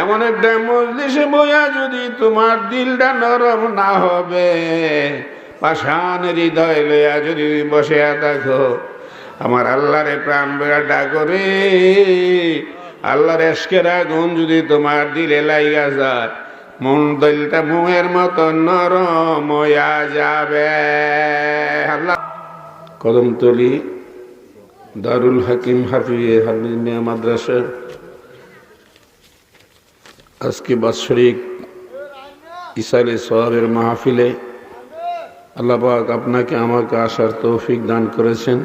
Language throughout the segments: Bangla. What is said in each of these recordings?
এমন একটা মজলিসে বইয়া যদি তোমার দিলটা নরম না হবে, পাষাণ হৃদয় লইয়া যদি বসে থাকো, আমার আল্লাহরে প্রাণ বেড়া ডাকো রে, আল্লাহর এশকের আগুন যদি তোমার দিলে লাইগা যায়, মন দিলটা মোমের মতো নরম হইয়া যাবে। আল্লাহ কদমতলী দারুল হাকিম হাফিজিয়া মাদ্রাসা আজকে বাৎসরিক ইসালে সওয়াবের মাহফিলে আল্লাহ পাক আপনাকে আমাকে আসার তৌফিক দান করেছেন।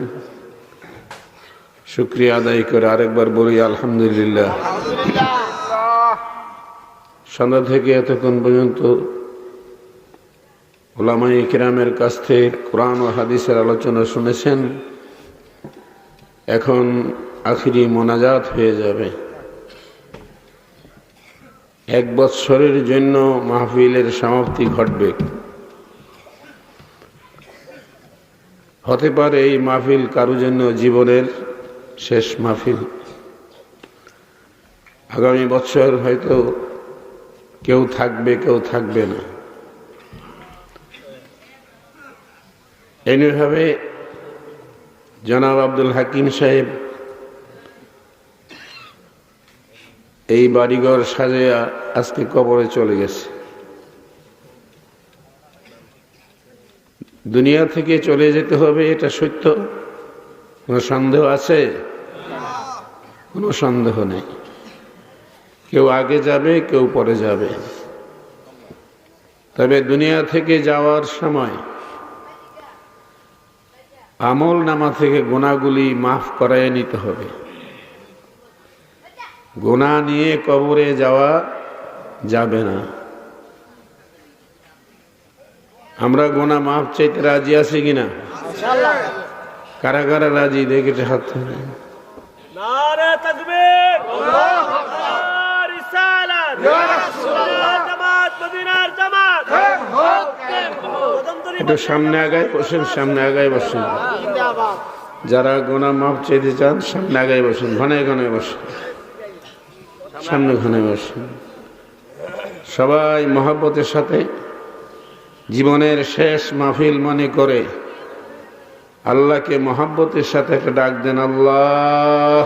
শুকরিয়া আদায় করে আরেকবার বলি আলহামদুলিল্লাহ। সন্ধ্যা থেকে এতক্ষণ পর্যন্ত উলামায়ে কিরামের কাছ থেকে কোরআন ও হাদিসের আলোচনা শুনেছেন। এখন আখিরি মোনাজাত হয়ে যাবে। 1 বৎসরের জন্য মাহফিলের সমাপ্তি ঘটবে। হতে পারে এই মাহফিল কারো জন্য জীবনের শেষ মাহফিল। আগামী বৎসর হয়তো কেউ থাকবে, কেউ থাকবে না। এইভাবে জনাব আব্দুল হাকিম সাহেব এই বাড়িঘর সাজিয়া আজকে কবরে চলে গেছে। দুনিয়া থেকে চলে যেতে হবে, এটা সত্য, কোনো সন্দেহ আছে? কোনো সন্দেহ নেই। কেউ আগে যাবে, কেউ পরে যাবে। তবে দুনিয়া থেকে যাওয়ার সময় আমল নামা থেকে গুনাহগুলি মাফ করায় নিতে হবে। গুনাহ নিয়ে কবরে যাওয়া যাবে না। আমরা গুনাহ মাফ চাইতে রাজি আছি কিনা? কারা কারা রাজি? দেখে হাত তুলে। নারে তাকবীর, আল্লাহু আকবার, রিসালাত, ইয়া রাসূলুল্লাহ, জামাত, মদিনার জামাত, একটু সামনে আগায় বসেন, সামনে আগায় বসেন। যারা গুনাহ মাফ চাইতে চান সামনে আগায় বসেন, ঘনে ঘনে বসেন, সামনে ঘনে বসেন। সবাই মহব্বতের সাথে জীবনের শেষ মাহফিল মনে করে আল্লাহকে মহব্বতের সাথে একটা ডাক দেন, আল্লাহ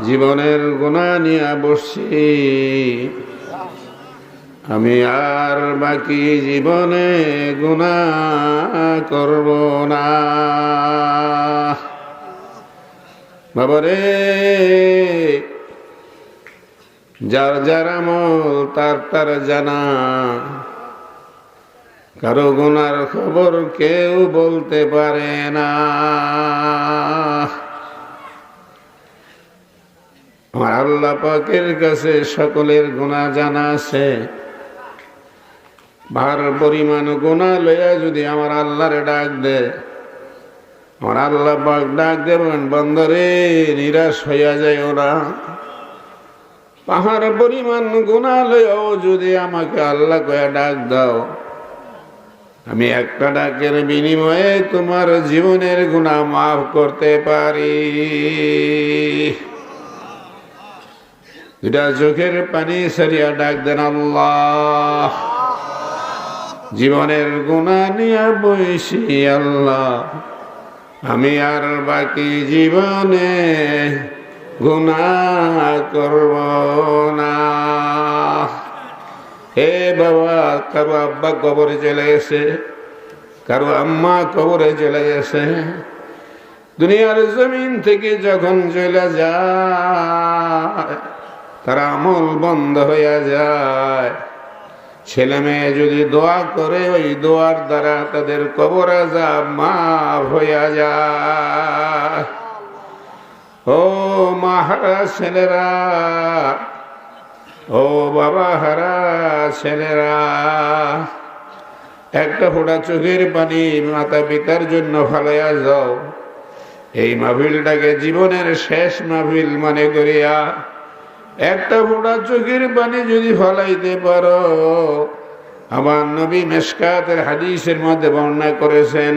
জীবনের গুনাহ নিয়ে বসছি, আমি আর বাকি জীবনে গুনাহ করব না। বাবারে, যার যার আমল তার তার জানা, কারো গুনার খবর কেউ বলতে পারে না। আমার আল্লাহ পাকের কাছে সকলের গুনাহ জানা আছে। ভার পরিমাণ গুনাহ লইয়া যদি আমার আল্লাহরে ডাক দে, আমার আল্লাহ পাক ডাক দেবেন, বন্দরে নিরাশ হইয়া যায় ওরা। পাহাড় পরিমাণ গুনাহ লইয়াও যদি আমাকে আল্লাহ কয়া ডাক দাও, আমি একটা ডাকের বিনিময়ে তোমার জীবনের গুনাহ মাফ করতে পারি। দুটা চোখের পানি সারিয়া ডাক দেন, আল্লাহ জীবনের গুনাহ নিয়ে বইছি, আল্লাহ আমি আর বাকি জীবনে গুনাহ করব না। হে বাবা, কারো আব্বা কবরে চলে গেছে, কারো আম্মা কবরে চলে গেছে। দুনিয়ার জমিন থেকে যখন চলে যায়, তারা আমল বন্ধ হইয়া যায়। ছেলে মেয়ে যদি দোয়া করে, ওই দোয়ার দ্বারা তাদের কবর আযাব মাফ হইয়া যায়। ও মা হারা ছেলেরা, ও বাবা হারা ছেলেরা, একটা ফোঁটা চোখের পানি মাতা পিতার জন্য ফালাইয়া যাও। এই মাহফিলটাকে জীবনের শেষ মাহফিল মনে করিয়া একটা ফোঁটা চোখের পানি যদি ফলাইতে পারো, আমার নবী মেশকাতের হাদিসের মধ্যে বর্ণনা করেছেন,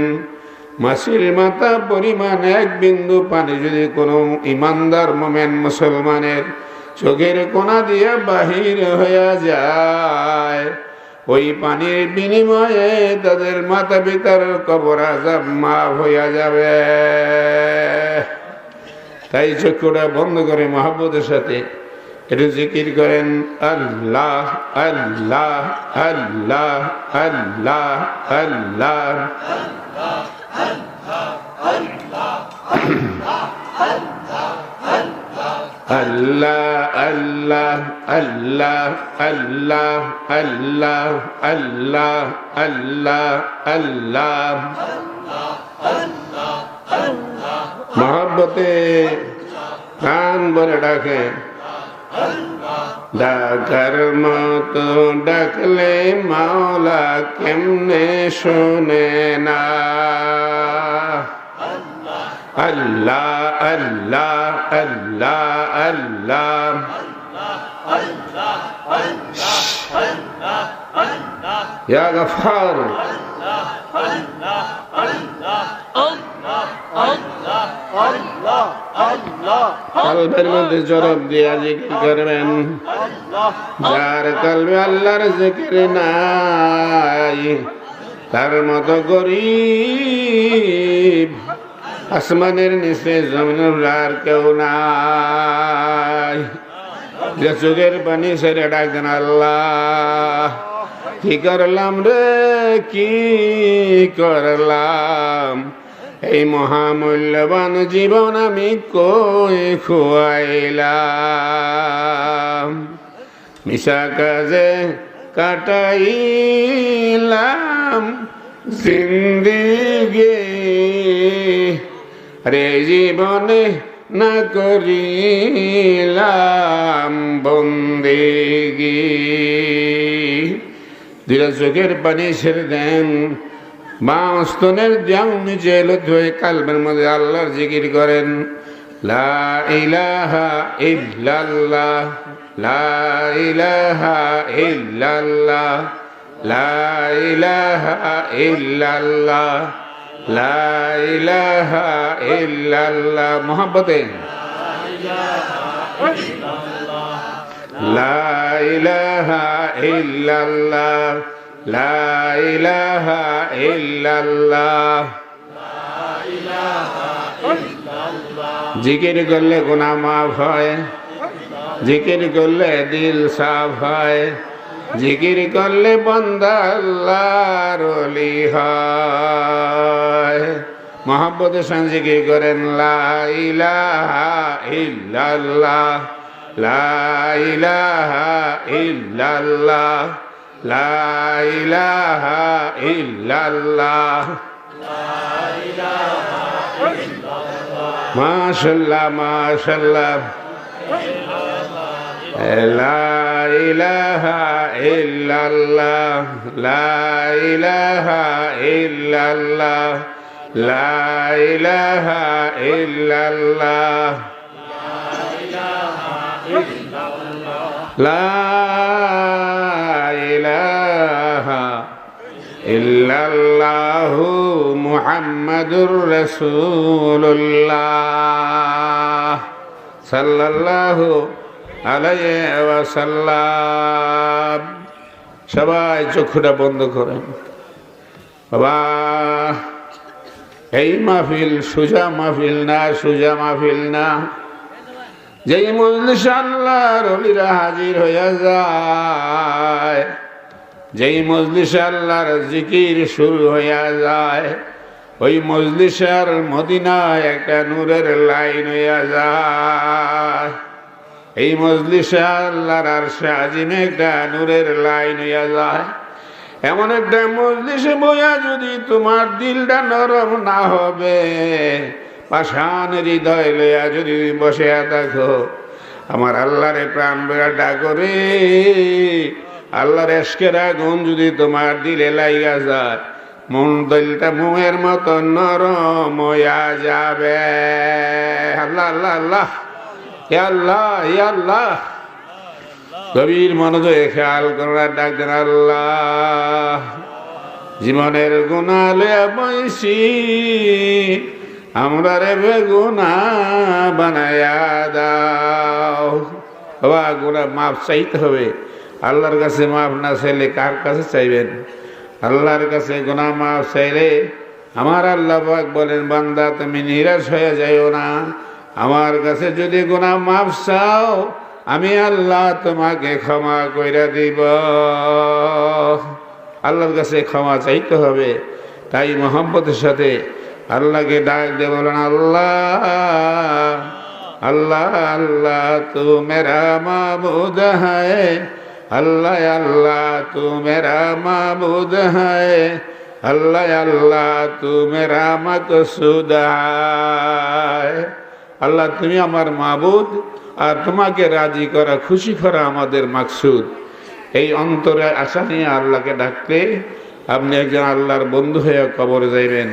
মাছির মাথা পরিমাণ এক বিন্দু পানি যদি কোনো ইমানদার মোমেন মুসলমানের চোখের কোনা দিয়ে বাহির হয়ে যায়, ওই পানির বিনিময়ে তাদের মাতা পিতার কবর আযাব মাফ হইয়া যাবে। তাই চক্ষুটা বন্ধ করে মহব্বতের সাথে একটু জিকির করেন, আল্লাহ আল্লাহ আল্লাহ আল্লাহ আল্লাহ। আল্লাহ আল্লাহ আল্লাহ আল্লাহ আল্লাহ আল্লাহ আল্লাহ আল্লাহ। মহব্বতে কান ভরে ডাকে, ডাকার মতো ডাকলে মাওলা কেমনে শোনে না। আল্লাহ আল্লাহ আল্লাহ আল্লাহ। ইয়া গফার, কলবের মধ্যে জরব দিয়া জিকির করবেন। যার কলবে আল্লাহর জিকির নাই, তার মতো গরীব আসমানের নিচে জমিনের আর কেউ নাই। যে চোখের পানি ছেড়ে ডাকতেন, আল্লাহ কি করলাম রে কি করলাম, এই মহামূল্যবান জীবন আমি কই খুয়াইলাম। মিশা কাজে কাটাইলাম জিন্দিগি, রে জীবনে না করিলাম বন্দেগি। দুইটা চোখের পানি ছেড়ে দেন, বাম স্তনের জাম নিচে এলো ধুয়ে কালবের মধ্যে আল্লাহর জিকির করেন। লা ইলাহা ইল্লাল্লাহ, লা ইলাহা ইল্লাল্লাহ, লা ইলাহা ইল্লাল্লাহ, লা ইলাহা ইল্লাল্লাহ। মোহাব্বতে লা ইলাহা ইল্লাল্লাহ, লা ইলাহা ইল্লাল্লাহ। জিকির করলে গুনাহ মাফ হয়, জিকির করলে দিল সাফ হয়, জিকির করলে বান্দা আল্লাহর ওলি হয়। মহব্বতের সঙ্গে জিকির করেন, লা ইলাহা ইল্লাল্লাহ, লা ইলাহা ইল্লাল্লাহ, লা ইলাহা ইল্লাল্লাহ। মাশাআল্লাহ মাশাআল্লাহ। লা ইলাহা ইল্লাল্লাহ, লা ইলাহা ইল্লাল্লাহ, লা ইলাহা ইল্লাল্লাহ, লা ইলাহা ইল্লাল্লাহু মুহাম্মাদুর রাসূলুল্লাহ সাল্লাল্লাহু আলাইহি ওয়াসাল্লাম। সবাই চোখটা বন্ধ করেন। বাবা, এই মাহফিল সোজা মাহফিল না, সোজা মাহফিল না। যেই মজলিসে আল্লাহর ওলিরা হাজির হইয়া যায়, যেই মজলিসে আল্লাহর জিকির শুরু হইয়া যায়, ওই মজলিসের মদিনায় একটা নূরের লাইন হইয়া যায়। এই মজলিসে আল্লাহর আরশে আজিমে একটা নূরের লাইন হইয়া যায়। এমন একটা মজলিসে বইয়া যদি তোমার দিলটা নরম না হবে, পাষাণ হৃদয় লইয়া যদি বসে থাকো, আমার আল্লাহরে প্রাণ বেড়া ডাকো রে, আল্লাহর এশকের আগুন যদি তোমার দিলে লাইগা যায়, মন দিলটা মোহের মতো নরম হইয়া যাবে। আল্লাহ আল্লাহ আল্লাহ, ইয়া আল্লাহ ইয়া আল্লাহ। গভীর মনোযোগে খেয়াল করার ডাক দেন, আল্লাহ জীবনের গুনাহ লইয়া বইছি, আমরা রে বেগুনা বানায়া দাও। বাবা গুনাহ মাফ চাইতে হবে। আল্লাহর কাছে মাফ না চাইলে কার কাছে চাইবেন? আল্লাহর কাছে গুনাহ মাফ চাইলে আমার আল্লাহ পাক বলেন, বান্দা তুমি নিরাশ হয়ে যাইও না, আমার কাছে যদি গুনাহ মাফ চাও আমি আল্লাহ তোমাকে ক্ষমা কইরা দিব। আল্লাহর কাছে ক্ষমা চাইতে হবে। তাই মোহাম্মতের সাথে আল্লাহকে ডাক দিয়ে বলেন, আল্লাহ अल्लाह अल्लाह तू मेरा माबूद है, अल्लाह अल्लाह तू मेरा माबूद है, अल्लाह अल्लाह तू मेरा मकसूद है। अल्लाह তুমি আমার মাবুদ আর তোমাকে রাজি করা খুশি করা আমাদের মাকসুদ। এই অন্তরে আশা নিয়ে আল্লাহকে ডাকলে আপনি একজন আল্লাহর বন্ধু হয়ে কবরে যাইবেন।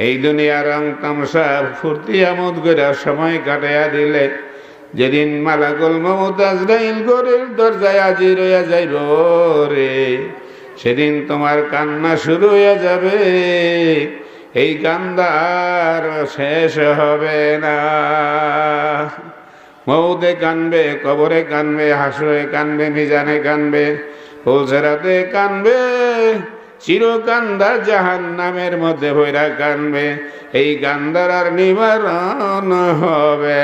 এই দুনিয়ার রং তামসা ফুর্তি আমোদ করে সময় কাটাইয়া দিলে যেদিন মালাকুল মউত আজরাইল ঘরের দরজায় হাজির হইয়া যাইব রে, সেদিন তোমার কান্না শুরু হইয়া যাবে। এই কান্দা আর শেষ হবে না। মউতে কানবে, কবরে কানবে, হাসরে কানবে, মিজানে কানবে, ফুলসেরাতে কানবে, চিরকান্দা জাহান্নামের মধ্যে ভৈরা কানবে। এই কান্দার আর নিবারণ হবে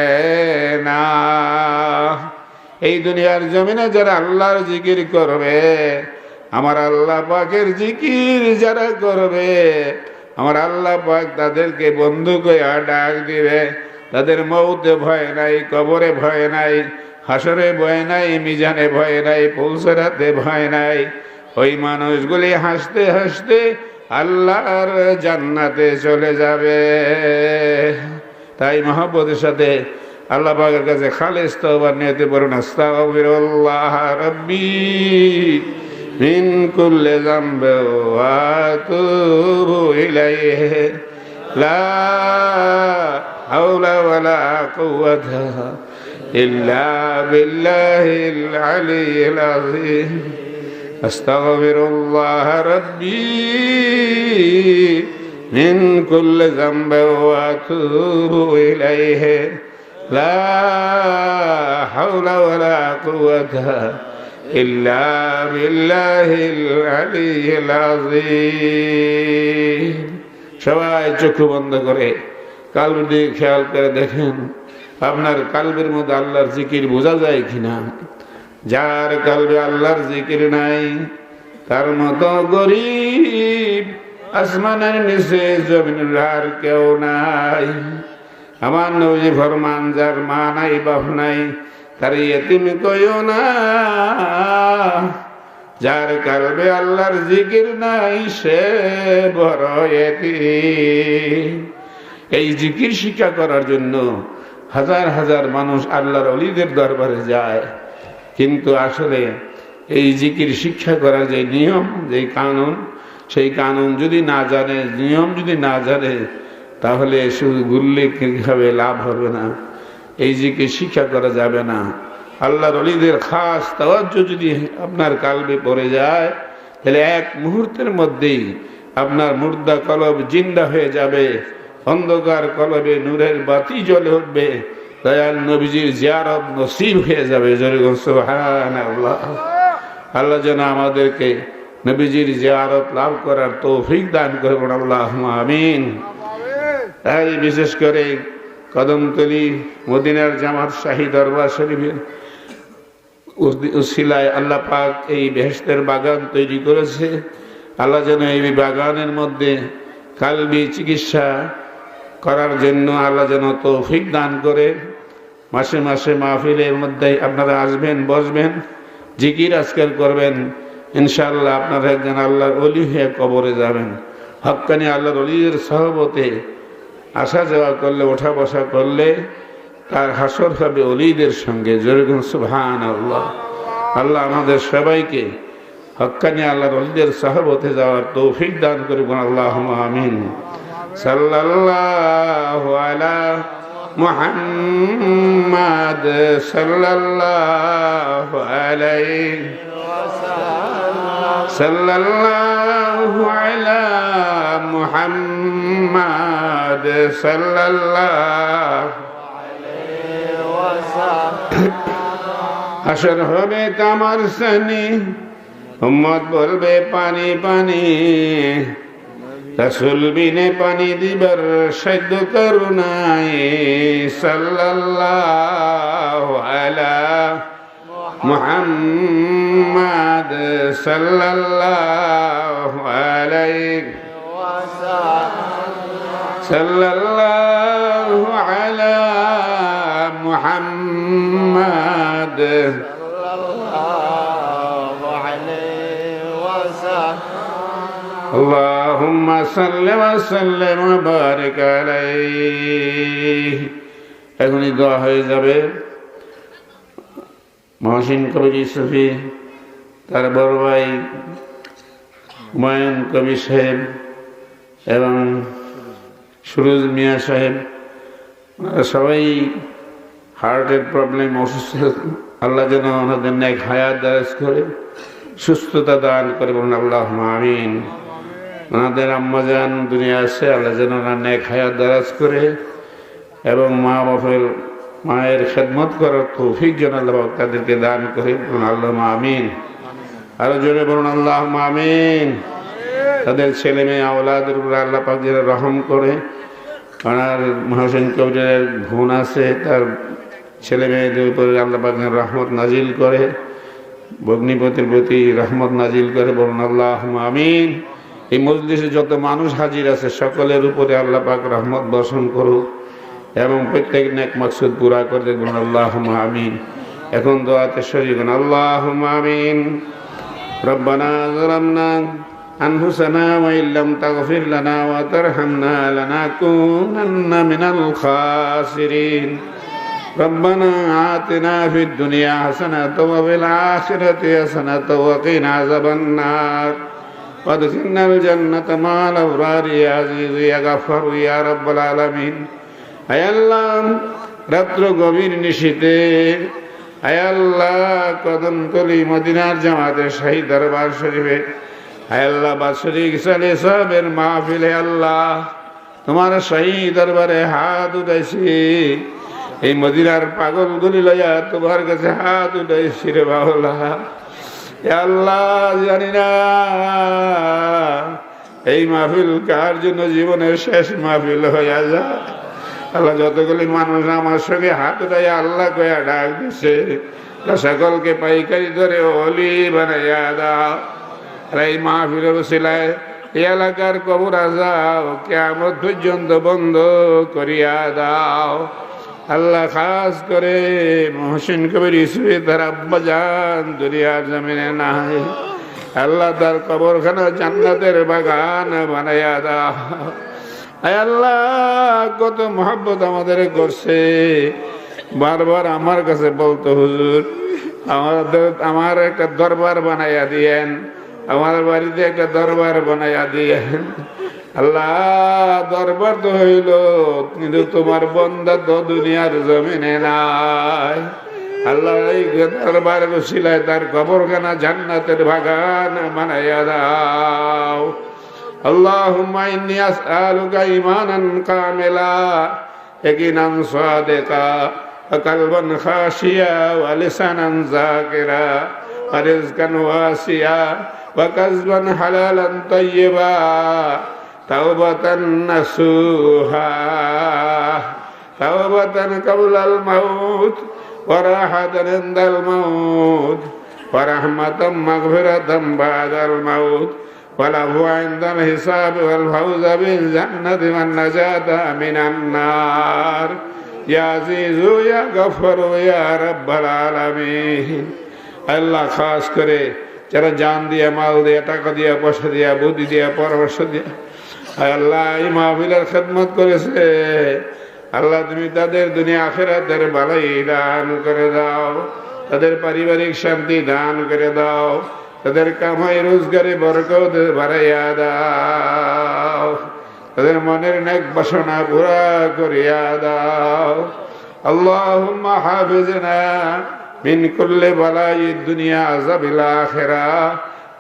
না। এই দুনিয়ার জমিনে যারা আল্লাহর জিকির করবে, আমার আল্লাহ পাকের জিকির যারা করবে, আমার আল্লাহ পাক তাদেরকে বন্ধু কইয়া ডাক দিবে। তাদের মউতে ভয় নাই, কবরে ভয় নাই, হাসরে ভয় নাই, মিজানে ভয় নাই, পুলসেরাতে ভয় নাই। ওই মানুষগুলি হাসতে হাসতে আল্লাহর জান্নাতে চলে যাবে। তাই মহব্বতের সাথে আল্লাহ পাকের কাছে খালিস তওবার নিয়তে পড়ুন, আস্তাগফিরুল্লাহ রাব্বি মিন কুল্লি যামবি ওয়া আতুবু ইলাইহি লা হাওলা ওয়ালা কুওয়াতা ইল্লা বিল্লাহিল আলিয়্যিল আযীম। আস্তাগফিরুল্লাহ রাব্বি মিন কুল্লি যামবি ওয়া আতুবু ইলাইহি লা হাওলা ওয়ালা কুওয়াতা ইল্লা বিল্লাহিল আলিয়্যিল আযীম। সবাই চক্ষু বন্ধ করে কালবের দিকে খেয়াল করে দেখেন আপনার কালবের মধ্যে আল্লাহর জিকির বোঝা যায় কিনা। যার কালবে আল্লাহর জিকির নাই তার মতো গরিব আসমানের নিচে জমিনের আর কেউ নাই। আমার নবী ফরমান, যার মা নাই বাপ নাই তার ইয়েতিম কইও না। যার কালবে আল্লাহর জিকির নাই সে বড় ইয়েতিম। এই জিকির শিক্ষা করার জন্য হাজার হাজার মানুষ আল্লাহর ওলিদের দরবারে যায়, কিন্তু আসলে এই জিকির শিক্ষা করার যে নিয়ম, যে কানুন, সেই কানুন যদি না জানে, নিয়ম যদি না জানে, তাহলে শুধু ঘুরলে কিভাবে লাভ হবে না। এই জিকির শিক্ষা করা যাবে না। আল্লাহর ওলিদের খাস তাওয়াজ্জু যদি আপনার কালবে পড়ে যায়, তাহলে এক মুহূর্তের মধ্যেই আপনার মুর্দা কলব জিন্দা হয়ে যাবে, অন্ধকার কলবে নূরের বাতি জ্বলে উঠবে, দয়াল নবীজির জিয়ারত নসিব হয়ে যাবে। সুবহানাল্লাহ। আল্লাহ যেন আমাদেরকে নবীজির জিয়ারত লাভ করার তৌফিক দান করবেন, আল্লাহুম্মা আমিন। তাই বিশেষ করে কদমতলী মদিনার জামাত শাহী দরবার শরীফের উসিলায় আল্লাহ পাক এই বেহেশতের বাগান তৈরি করেছে। আল্লাহ যেন এই বাগানের মধ্যে কালবি চিকিৎসা করার জন্য আল্লাহ যেন তৌফিক দান করে। মাসে মাসে মাহফিলের মধ্যে আপনারা আসবেন, বসবেন, জিকির আজকাল করবেন। ইনশাআল্লাহ আপনারা একজন আল্লাহর ওলি হয়ে কবরে যাবেন। হক্কানি আল্লাহর ওলির সহবতে আসা যাওয়া করলে, ওঠা বসা করলে তার হাসর হবে ওলিদের সঙ্গে। যেরকম সুবহানাল্লাহ। আল্লাহ আমাদের সবাইকে হক্কানি আল্লাহর ওলিদের সহবতে যাওয়ার তৌফিক দান করবেন, আল্লাহুম্মা আমিন। সাল্লাল্লাহু আলা মুহাম্মাদ সাল্লাল্লাহু আলাইহি সাল্লাল্লাহু আলা মুহাম্মাদ সাল্লাল্লাহু আলাইহি ওয়াসাল্লাম। হাসর হবে তামার সানি, উম্মত বলবে পানি পানি, রাসূল বিনে পানি দিবার সাধ্য করুণাই। সাল্লাল্লাহু আলা মুহাম্মাদ সাল্লাল্লাহু আলাইহি সাল্লাল্লাহু আলা মুহাম্মাদ আল্লাহুম্মা সাল্লি ওয়া সাল্লিম ওয়া বারিক আলাইহি। এখনই দোয়া হয়ে যাবে। মহসিন কবির ইউসুফী, তার বড় ভাই হুমায়ুন কবির সাহেব এবং সুরজ মিয়া সাহেব, ওনারা সবাই হার্টের প্রবলেম, অসুস্থ। আল্লাহ যেন ওনাদের নেক হায়াত দারাজ করে, সুস্থতা দান করে, বলুন আল্লাহুম্মা আমিন। ওনাদের আম্মাজান দুনিয়া আছে, আল্লাহ যেন ওনার নেক হায়াত দারাজ করে এবং মা বাপের মায়ের খেদমত করার তৌফিক যেন আল্লাহ তাদেরকে দান করে, বলুন আল্লাহুম্মা আমিন। আরো জোরে বলুন আল্লাহুম্মা আমিন। তাদের ছেলে মেয়ে আওলাদের উপর আল্লাহ পাক যেন রহম করে। ওনার মহসিন কবিরের বোন আছে, তার ছেলে মেয়েদের উপরে আল্লাহ পাক যেন রহমত নাজিল করে, ভগ্নিপতির প্রতি রহমত নাজিল করে, বলুন আল্লাহুম্মা আমিন। এই মজলিসে যত মানুষ হাজির আছে সকলের উপরে আল্লাহ পাক রহমত বর্ষণ করুক এবং প্রত্যেক নেক মাকসুদ পুরা করে দেন, বলুন আল্লাহুম্মা আমিন। এখন দোয়াতে শরীক হন, আল্লাহুম্মা আমিন। রব্বানা যালামনা আনফুসানা ওয়া ইল্লাম তাগফির লানা ওয়া তারহামনা লানাকুনান্না মিনাল খাসিরিন। রব্বানা আতিনা ফিদ দুনিয়া হাসানাতাও ওয়া ফিল আখিরাতি হাসানাতাও ওয়া কিনা আযাবান নার ওয়াদখিলনাল জান্নাতা মা'আল আবরার ইয়া আজিজ ইয়া গাফফার ইয়া রাব্বাল আলামিন। আয় আল্লাহ, রাত্র গভীর নিশীতে আয় আল্লাহ কদমতলী মদিনার জামাতের শাহী দরবার শরীফে আয় আল্লাহ বাৎসরিক সালে সাহেবের মাহফিলে আল্লাহ তোমার শাহী দরবারে হাত উঠাইছি। এই মদিনার পাগলগুলি লইয়া তোমার কাছে হাত উঠাইছি রে বাউলা। আল্লাহ জানি না এই মাহফিল কার জন্য জীবনের শেষ মাহফিল হইয়া যায়। আল্লাহ যতগুলি মানুষ আমার সঙ্গে হাত উঠাই আল্লাহ কয়া ডাক দিছে, সকলকে পাইকারি ধরে অলি বানাইয়া দাও। এই মাহফিলের উসিলায় এই এলাকার কবর আযাব কিয়ামত পর্যন্ত বন্ধ করিয়া দাও। আল্লাহ খাস করে মহসিন কবির ইউসুফী তার আব্বাজান দুনিয়ার জমিনে নাই, আল্লাহ তার কবরখানা জান্নাতের বাগান বানাইয়া দাও। আয় আল্লাহ কত মহব্বত আমাদের করছে, বারবার আমার কাছে বলতো হুজুর আমার একটা দরবার বানাইয়া দিয়েন, আমার বাড়িতে একটা দরবার বানাইয়া দিয়েন। আল্লাহ দরবার তো হইল, কিন্তু তোমার বন্দা তো দুনিয়ার জমিনে নাই। আল্লাহ এই দরবারের উসিলায় তার কবরখানা জান্নাতের বাগান বানাইয়া দাও। আল্লাহুম্মা ইন্নী আসআলুকা ঈমানান কামিলা ইয়াকিনান সাদিকা ওয়া কলবান খাশিয়া ওয়া লিসানান যাকিরা ওয়া রিজকান ওয়াসিয়া ওয়া কাসবান হালালান তাইয়্যিবা তাওবাতান নাসুহা তাওবাতান ক্বাবলাল মাউত ওয়া রাহাতান ইনদাল মাউত ওয়া রাহমাতাম মাগফিরাতাম বা'দাল মাউত والعفو عند الحساب والفوز بالجنة والنجاة من النار يا عزيز يا غفور يا رب العالمين। আল্লাহ খাস করে যারা জান দিয়া, মাল দিয়া, টাকা দিয়া, পয়সা দিয়া, বুদ্ধি দিয়া, পরামর্শ দিয়া আল্লাহ এই মাহফিলের খেদমত করেছে, আল্লাহ তুমি তাদের দুনিয়া আখিরাতের ভালাই দান করে দাও, তাদের পারিবারিক শান্তি দান করে দাও, তাদের কামাই রোজগারে বরকত বাড়াইয়া দাও, তাদের মনের নেক বাসনা পুরা করিয়া দাও। আল্লাহুম্মা হাফিজনা মিন কুল্লি বালাইদ দুনিয়া আযাবিল আখিরাহ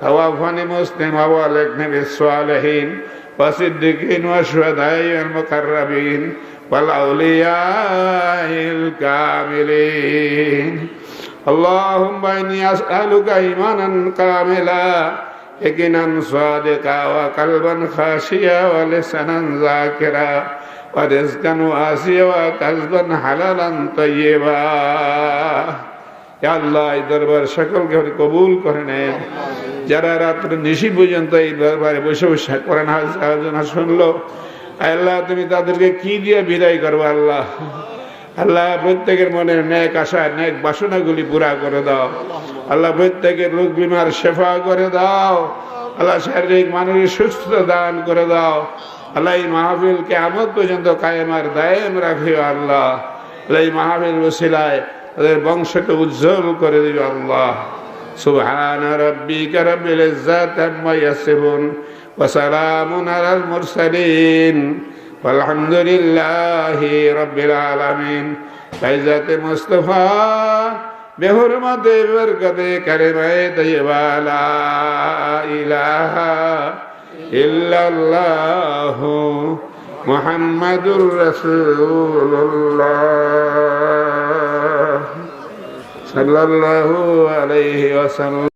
তাওয়াফানি মুসলিমা ওয়া আলহিকনি বিস-সালিহিন ওয়া সিদ্দিকিন ওয়া শুহাদাই ওয়াল মুকাররাবিন ওয়াল আউলিয়াইল কামিলিন। اللهم إني أسألك إيمانا كاملا يقينا صادقا وقلبا خاشيا ولسانا ذاكرا ورزقا واسعا وكسبا حلالا طيبا يا الله এই দরবার সকলকে কবুল করে নেন যারা রাত নিশি পর্যন্ত এই দরবারে বসে বসে কোরআন আলোচনা শুনলো আল্লাহ তুমি তাদেরকে কি দিয়ে বিদায় করবো আল্লাহ আল্লাহ প্রত্যেকের মনের নেক আশা নেক বাসনাগুলি পুরা করে দাও আল্লাহ প্রত্যেকের রোগ বিমার শেফা করে দাও আল্লাহ শারীরিক মানসিক সুস্থতা দান করে দাও আল্লাহ এই মাহফিল কিয়ামত পর্যন্ত কায়েম আর দায়েম রাখিও আল্লাহ এই মাহফিল ওসিলায় তাদের বংশকে উজ্জ্বল করে দিও আল্লাহ সুবহান রাব্বিকা রাব্বিল ইজ্জাতি আম্মা ইয়াসিফুন ওয়া সালামুন আলাল মুরসালিন والحمد لله رب العالمين بعزت مصطفى بحرمت برکت کلمہ طیبہ لا الہ الا اللہ محمد رسول اللہ صلی اللہ علیہ وسلم